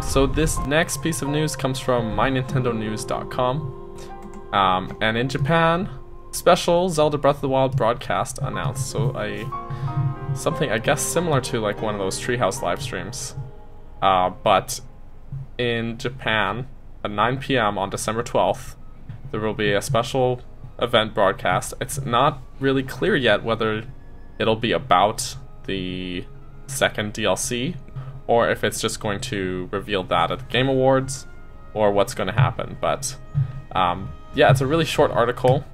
So this next piece of news comes from mynintendonews.com. And in Japan, special Zelda Breath of the Wild broadcast announced. So something I guess similar to like one of those Treehouse live streams. But in Japan at 9 p.m. on December 12th, there will be a special event broadcast. It's not really clear yet whether it'll be about the second DLC or if it's just going to reveal that at the Game Awards or what's going to happen. But yeah, it's a really short article,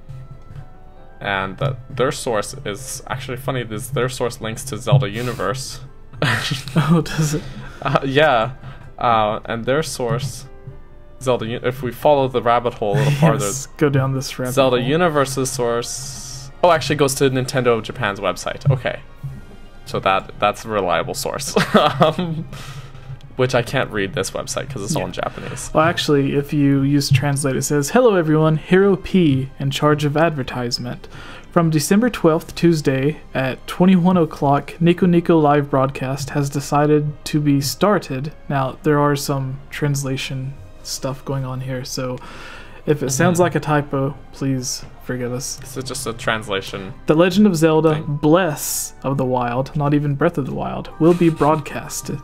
and their source is actually funny. Their source links to Zelda Universe. Oh, does it? Yeah, and their source, Zelda. If we follow the rabbit hole a little farther, Yes, go down this rabbit Zelda hole. Universe's source. Oh, actually goes to Nintendo Japan's website. Okay, so that's a reliable source. Which I can't read this website because it's all in Japanese. Well, actually, if you use Translate, it says, "Hello everyone, Hero P in charge of advertisement. From December 12th, Tuesday at 21 o'clock, Nico Nico live broadcast has decided to be started." Now, there are some translation stuff going on here, so if it sounds like a typo, please forgive us. This is just a translation. The Legend of Zelda Bless of the Wild, not even Breath of the Wild, will be broadcasted.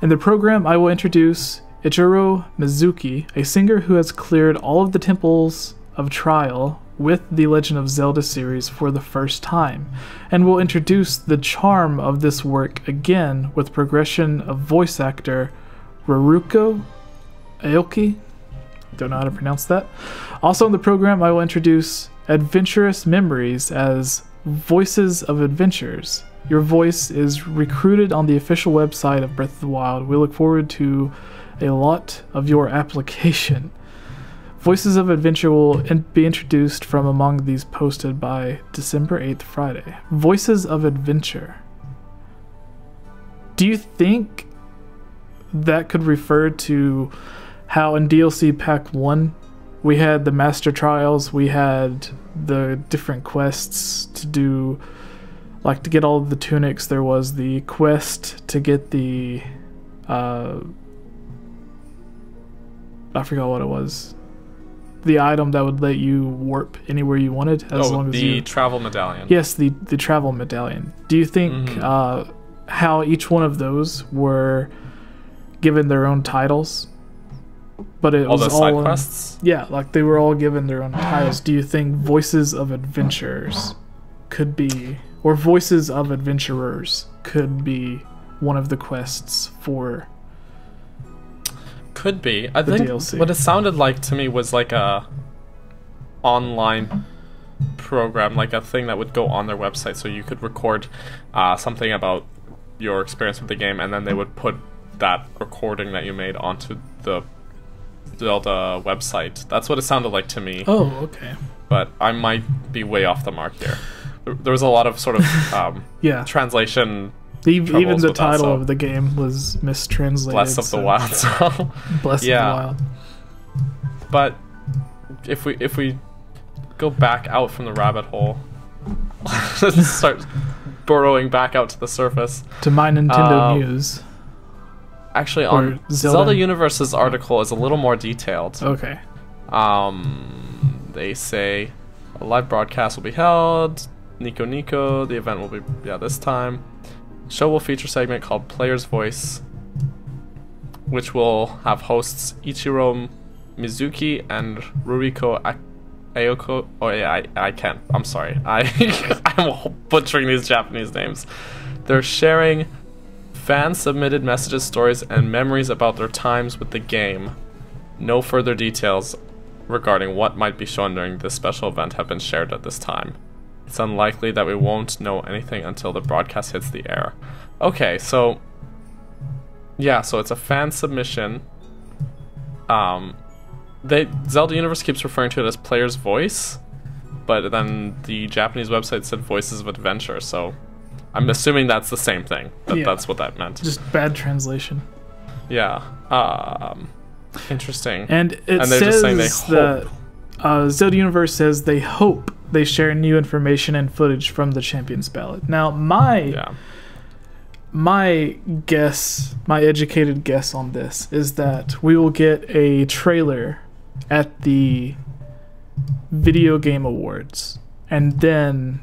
In the program, I will introduce Ichiro Mizuki, a singer who has cleared all of the temples of trial with the Legend of Zelda series for the first time, and will introduce the charm of this work again with progression of voice actor Raruko Aoki. Don't know how to pronounce that. Also in the program, I will introduce Adventurous Memories as Voices of Adventures. Your voice is recruited on the official website of Breath of the Wild. We look forward to a lot of your application. Voices of Adventure will be introduced from among these posted by December 8th, Friday. Voices of Adventure. Do you think that could refer to how in DLC Pack 1 we had the Master Trials, we had the different quests to do, like to get all of the tunics, there was the quest to get the, I forgot what it was. The item that would let you warp anywhere you wanted as long as you... travel medallion. Yes, the travel medallion. Do you think how each one of those were given their own titles? But it was all the side quests? Yeah, like they were all given their own titles. Do you think Voices of Adventurers could be, or Voices of Adventurers could be one of the quests for... Could be. I think DLC. What it sounded like to me was like a online program, like a thing that would go on their website, so you could record something about your experience with the game, and then they would put that recording that you made onto the Zelda website. That's what it sounded like to me. Oh, okay. But I might be way off the mark here. There was a lot of sort of translation. Even the title of the game was mistranslated. Bless of the Wild. So Bless of the Wild. But if we go back out from the rabbit hole, start burrowing back out to the surface to My Nintendo News. Actually, on Zelda Universe's article is a little more detailed. Okay. They say a live broadcast will be held. Nico Nico. The event will be this time. Show will feature a segment called Player's Voice, which will have hosts Ichiro Mizuki and Ruriko Ayoko. Oh yeah, I can't. I'm sorry. I'm butchering these Japanese names. They're sharing fan-submitted messages, stories, and memories about their times with the game. No further details regarding what might be shown during this special event have been shared at this time. It's unlikely that we won't know anything until the broadcast hits the air. Okay, so... yeah, so it's a fan submission. Zelda Universe keeps referring to it as Player's Voice, but then the Japanese website said Voices of Adventure, so... I'm assuming that's the same thing. That's what that meant. Just bad translation. Yeah. Interesting. And it says just saying they hope. That Zelda Universe says they hope they share new information and footage from the Champions Ballad. Now, my educated guess on this is that we will get a trailer at the Video Game Awards, and then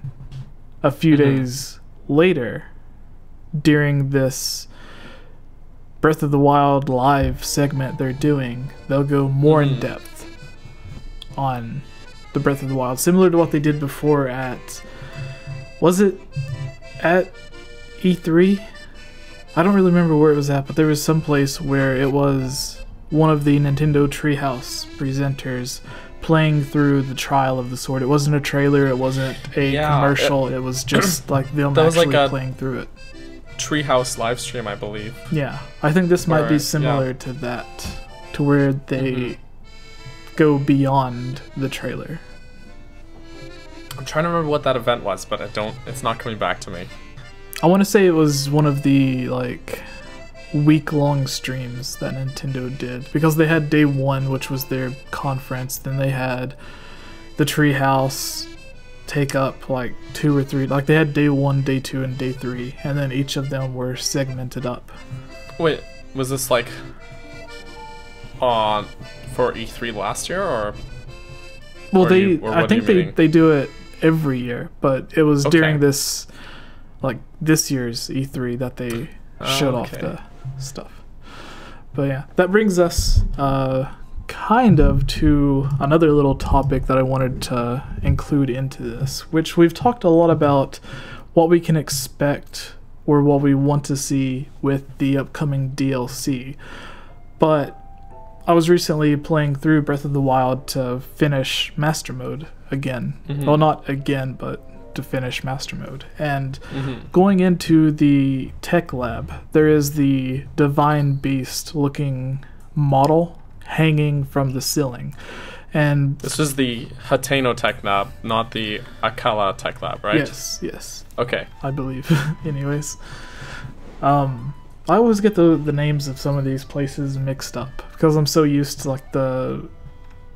a few days later, during this Breath of the Wild live segment they're doing, they'll go more in depth on the Breath of the Wild, similar to what they did before at, was it at E3? I don't really remember where it was at, but there was some place where it was one of the Nintendo Treehouse presenters playing through the Trial of the Sword. It wasn't a trailer, it wasn't a commercial, it was just like them actually playing through it. Treehouse live stream, I believe. Yeah, I think this might be similar to that, to where they go beyond the trailer. I'm trying to remember what that event was, but it's not coming back to me. I want to say it was one of the like week-long streams that Nintendo did, because they had day 1, which was their conference, then they had the Treehouse take up like 2 or 3, like they had day 1, day 2, and day 3, and then each of them were segmented up. Wait, was this like on for E3 last year, or? Well, I think they do it every year, but it was during this, like this year's E3 that they showed off the stuff. But yeah, that brings us kind of to another little topic that I wanted to include into this, which we've talked a lot about what we can expect or what we want to see with the upcoming DLC. But I was recently playing through Breath of the Wild to finish Master Mode again. Well, not again, but to finish Master Mode. And going into the tech lab, there is the Divine Beast looking model hanging from the ceiling. And this is the Hateno Tech Lab, not the Akala Tech Lab, right? Yes. Okay. I believe. Anyways. I always get the names of some of these places mixed up because I'm so used to like the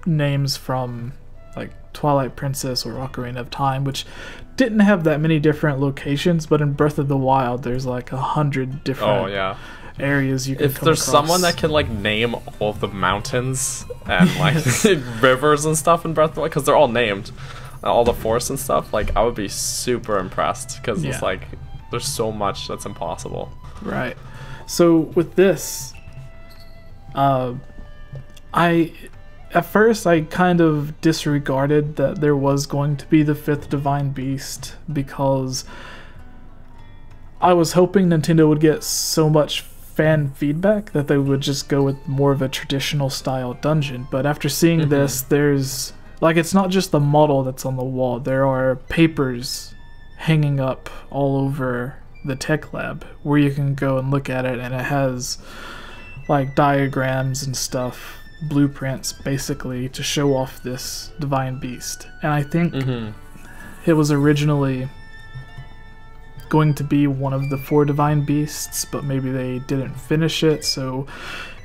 names from like Twilight Princess or Ocarina of Time, which didn't have that many different locations, but in Breath of the Wild there's like 100 different areas you can If there's someone that can like name all of the mountains and like rivers and stuff in Breath of the Wild, because they're all named, all the forests and stuff, like I would be super impressed, because it's like there's so much that's impossible. Right. So with this, at first I kind of disregarded that there was going to be the 5th Divine Beast, because I was hoping Nintendo would get so much fan feedback that they would just go with more of a traditional style dungeon. But after seeing this, there's like, it's not just the model that's on the wall, there are papers hanging up all over the tech lab where you can go and look at it, and it has like diagrams and stuff, blueprints basically, to show off this Divine Beast. And I think it was originally going to be one of the 4 Divine Beasts, but maybe they didn't finish it, so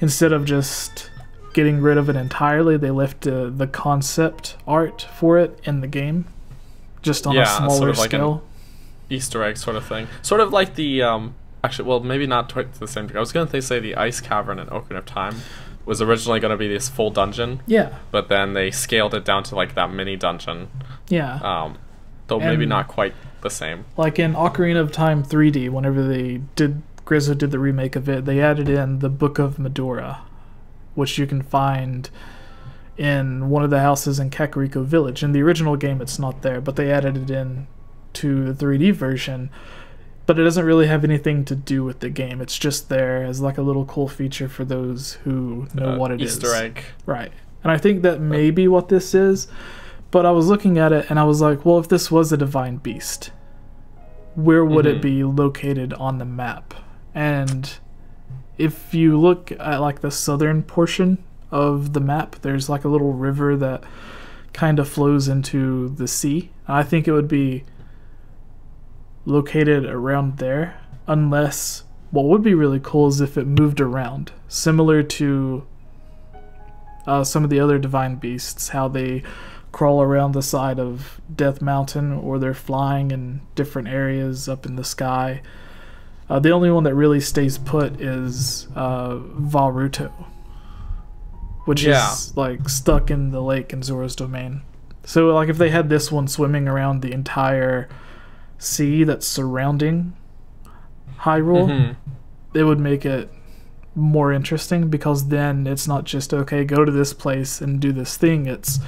instead of just getting rid of it entirely, they left the concept art for it in the game, just on a smaller sort of like scale. Easter egg sort of thing, sort of like the actually, well, maybe not to the same degree. I was gonna say the Ice Cavern in Ocarina of Time was originally gonna be this full dungeon, but then they scaled it down to like that mini dungeon, though maybe not quite the same. Like in Ocarina of Time 3D, whenever Grizzle did the remake of it, they added in the Book of Medora, which you can find in one of the houses in Kakariko Village. In the original game it's not there, but they added it in to the 3D version, but it doesn't really have anything to do with the game. It's just there as like a little cool feature for those who know what it is. Easter egg. Right. And I think that may be what this is, but I was looking at it and I was like, well, if this was a Divine Beast, where would it be located on the map? And if you look at like the southern portion of the map, there's like a little river that kind of flows into the sea. I think it would be located around there, unless what would be really cool is if it moved around, similar to some of the other Divine Beasts, how they crawl around the side of Death Mountain, or they're flying in different areas up in the sky. The only one that really stays put is Varuto, which is like stuck in the lake in Zora's domain. So like if they had this one swimming around the entire sea that's surrounding Hyrule, it would make it more interesting, because then it's not just, okay, go to this place and do this thing. It's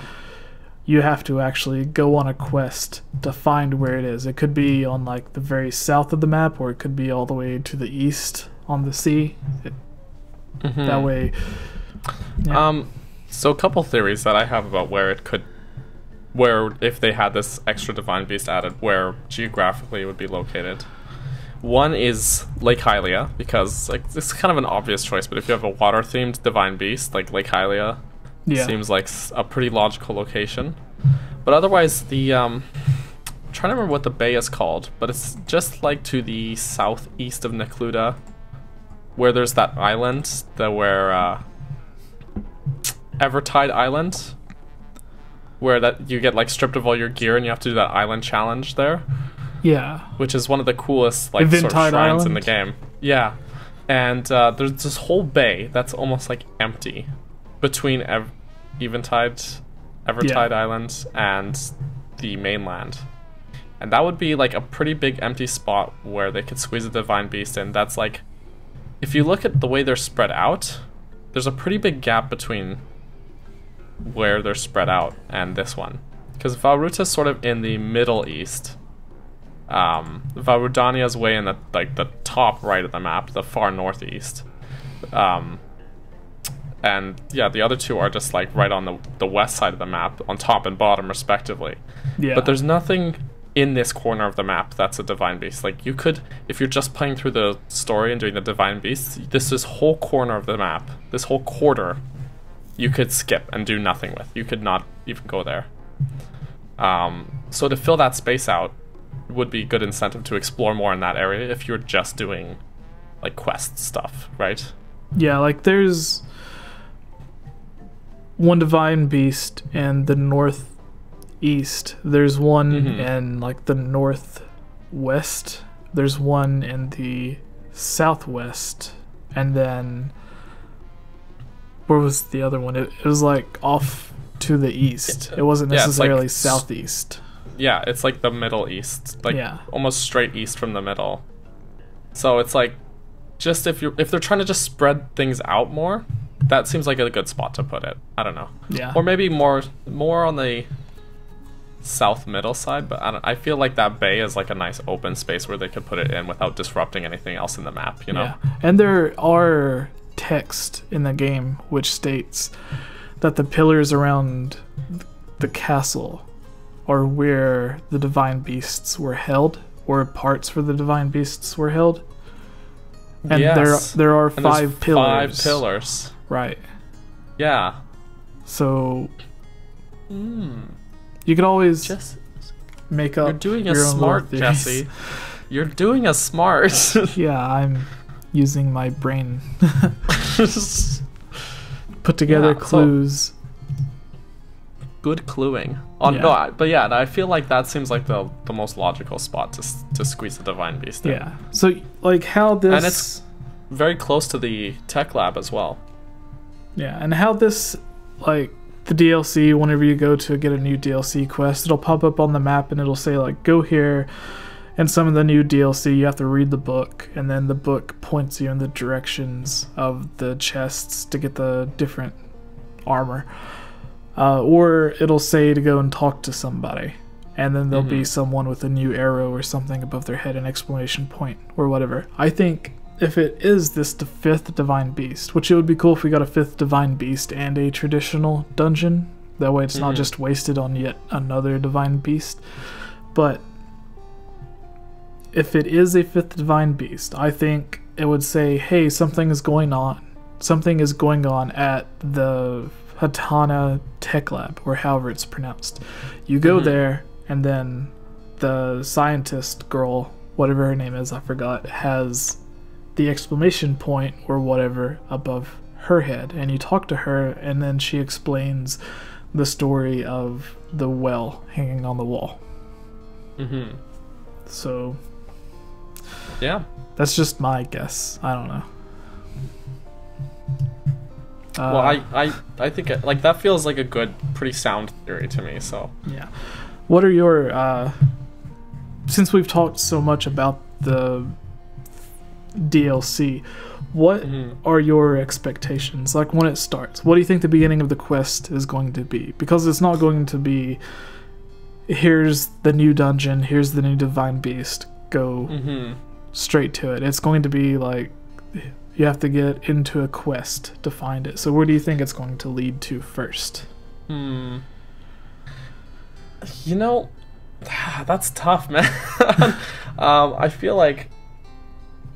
you have to actually go on a quest to find where it is. It could be on like the very south of the map, or it could be all the way to the east on the sea. That way. Yeah. So a couple theories that I have about where if they had this extra divine beast added, where geographically it would be located. One is Lake Hylia, because like it's kind of an obvious choice, but if you have a water-themed divine beast, like Lake Hylia seems like a pretty logical location. But otherwise, I'm trying to remember what the bay is called, but it's just like to the southeast of Necluda, where there's that island, where Evertide Island, where that you get like stripped of all your gear and you have to do that island challenge there. Yeah. Which is one of the coolest like sort of shrines in the game. Yeah. And there's this whole bay that's almost like empty between Evertide Island and the mainland. And that would be like a pretty big empty spot where they could squeeze a divine beast in. That's like, if you look at the way they're spread out, there's a pretty big gap between where they're spread out and this one. Because Varuta's sort of in the Middle East. Varudania's way in the top right of the map, the far northeast. And yeah, the other two are just like right on the west side of the map, on top and bottom respectively. Yeah. But there's nothing in this corner of the map that's a divine beast. Like you could, if you're just playing through the story and doing the divine beasts, this whole corner of the map, this whole quarter, you could skip and do nothing with. You could not even go there. So to fill that space out would be good incentive to explore more in that area if you're just doing like quest stuff, right? Yeah, like there's one divine beast in the northeast. There's one in like the northwest. There's one in the southwest, and then where was the other one? It was like off to the east. It wasn't necessarily like southeast. Yeah, it's like the Middle East, like almost straight east from the middle. So it's like, just if they're trying to just spread things out more, that seems like a good spot to put it. I don't know. Yeah. Or maybe more on the south middle side, but I feel like that bay is like a nice open space where they could put it in without disrupting anything else in the map, you know? Yeah. And there are text in the game which states that the pillars around the castle are where the divine beasts were held, or parts for the divine beasts were held. And there are five pillars. 5 pillars. Right. Yeah. So you could always just make up. You're doing a smart, Jesse. You're doing a smart. Yeah, I'm using my brain. Put together clues. Good cluing. But yeah, I feel like that seems like the most logical spot to squeeze the divine beast in. Yeah. So like how this, and it's very close to the tech lab as well. Yeah, and how this, like the DLC, whenever you go to get a new DLC quest, it'll pop up on the map and it'll say like go here. And some of the new DLC, you have to read the book, and then the book points you in the directions of the chests to get the different armor. Or it'll say to go and talk to somebody, and then there'll be someone with a new arrow or something above their head, an exclamation point or whatever. I think if it is the 5th divine beast, which it would be cool if we got a 5th divine beast and a traditional dungeon, that way it's not just wasted on yet another divine beast. But if it is a 5th divine beast, I think it would say, hey, something is going on at the Hatana Tech Lab, or however it's pronounced. You go there, and then the scientist girl, whatever her name is, I forgot, has the exclamation point or whatever above her head, and you talk to her, and then she explains the story of the well hanging on the wall. So yeah, That's just my guess. I don't know. Well, I think like that feels like a good, pretty sound theory to me. So yeah, what are your since we've talked so much about the DLC, what are your expectations? Like when it starts, what do you think the beginning of the quest is going to be? Because it's not going to be, here's the new dungeon, here's the new divine beast, go straight to it. It's going to be like, you have to get into a quest to find it. So where do you think it's going to lead to first? You know, that's tough, man. I feel like,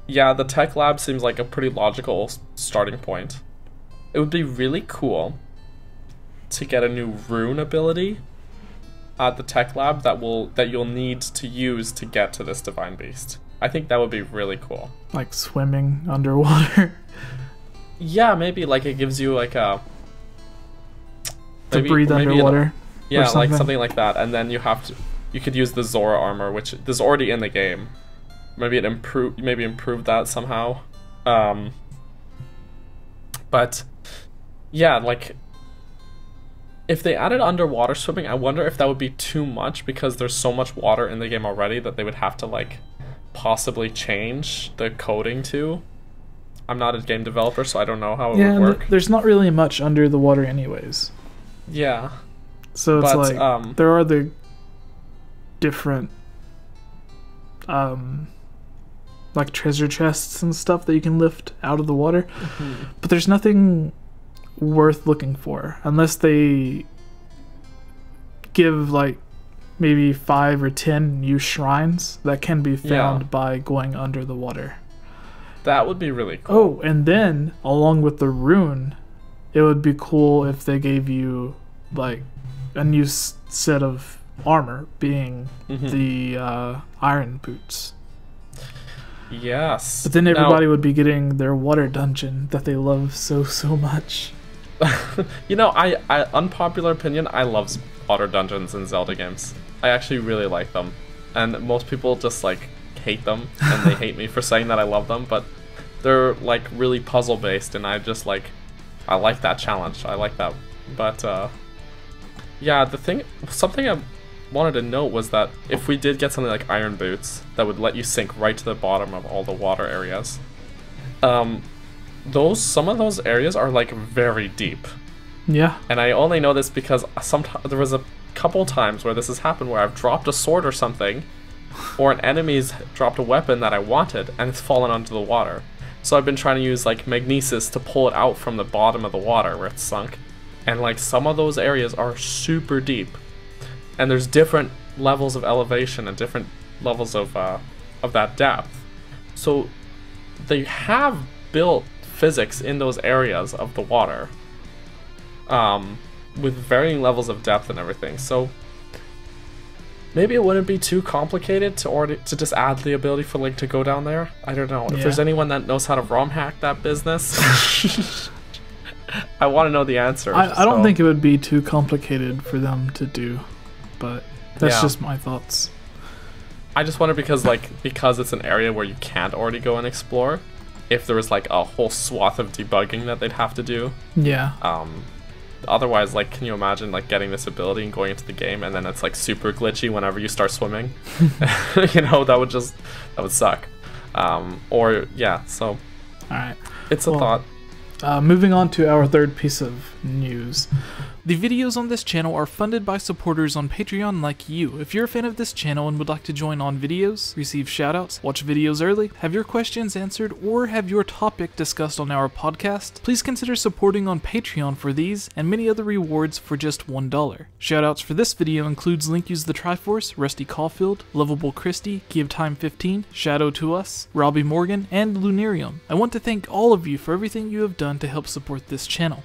yeah, the tech lab seems like a pretty logical starting point. It would be really cool to get a new rune ability at the tech lab that you'll need to use to get to this divine beast. I think that would be really cool. Like swimming underwater? Yeah, maybe like it gives you like a... to breathe underwater? Yeah, like something like that. And then you could use the Zora armor, which is already in the game. Maybe improve that somehow. But yeah, like if they added underwater swimming, I wonder if that would be too much, because there's so much water in the game already that they would have to like possibly change the coding to. I'm not a game developer, so I don't know how it would work. There's not really much under the water anyways. Yeah. So it's like there are the different like treasure chests and stuff that you can lift out of the water. But there's nothing worth looking for unless they give like maybe 5 or 10 new shrines that can be found by going under the water. That would be really cool. Oh, and then along with the rune, it would be cool if they gave you like a new set of armor, being the iron boots. Yes. But then everybody would be getting their water dungeon that they love so much. You know, I unpopular opinion, I love water dungeons in Zelda games. I actually really like them. And most people just like hate them, and they hate me for saying that I love them, but they're like really puzzle based, and I like that challenge. I like that. But yeah, something I wanted to note was that if we did get something like iron boots that would let you sink right to the bottom of all the water areas, some of those areas are like very deep. Yeah. And I only know this because there was a couple times where this has happened, where I've dropped a sword or something, or an enemy's dropped a weapon that I wanted and it's fallen onto the water. So I've been trying to use like magnesis to pull it out from the bottom of the water where it's sunk. And like some of those areas are super deep, and there's different levels of elevation and different levels of that depth. So they have built physics in those areas of the water, with varying levels of depth and everything. So maybe it wouldn't be too complicated to just add the ability for Link to go down there. I don't know. If there's anyone that knows how to ROM hack that business, I want to know the answer. I don't think it would be too complicated for them to do, but that's just my thoughts. I just wonder because it's an area where you can't already go and explore, if there was like a whole swath of debugging that they'd have to do. Yeah. Otherwise, like, can you imagine like getting this ability and going into the game and then it's like super glitchy whenever you start swimming? You know, that would suck. So all right, it's a thought. Moving on to our third piece of news. The videos on this channel are funded by supporters on Patreon like you. If you're a fan of this channel and would like to join on videos, receive shoutouts, watch videos early, have your questions answered, or have your topic discussed on our podcast, please consider supporting on Patreon for these and many other rewards for just $1. Shoutouts for this video includes Link Use the Triforce, Rusty Caulfield, Lovable Christy, Give Time 15, Shadow to Us, Robbie Morgan, and Lunarium. I want to thank all of you for everything you have done to help support this channel.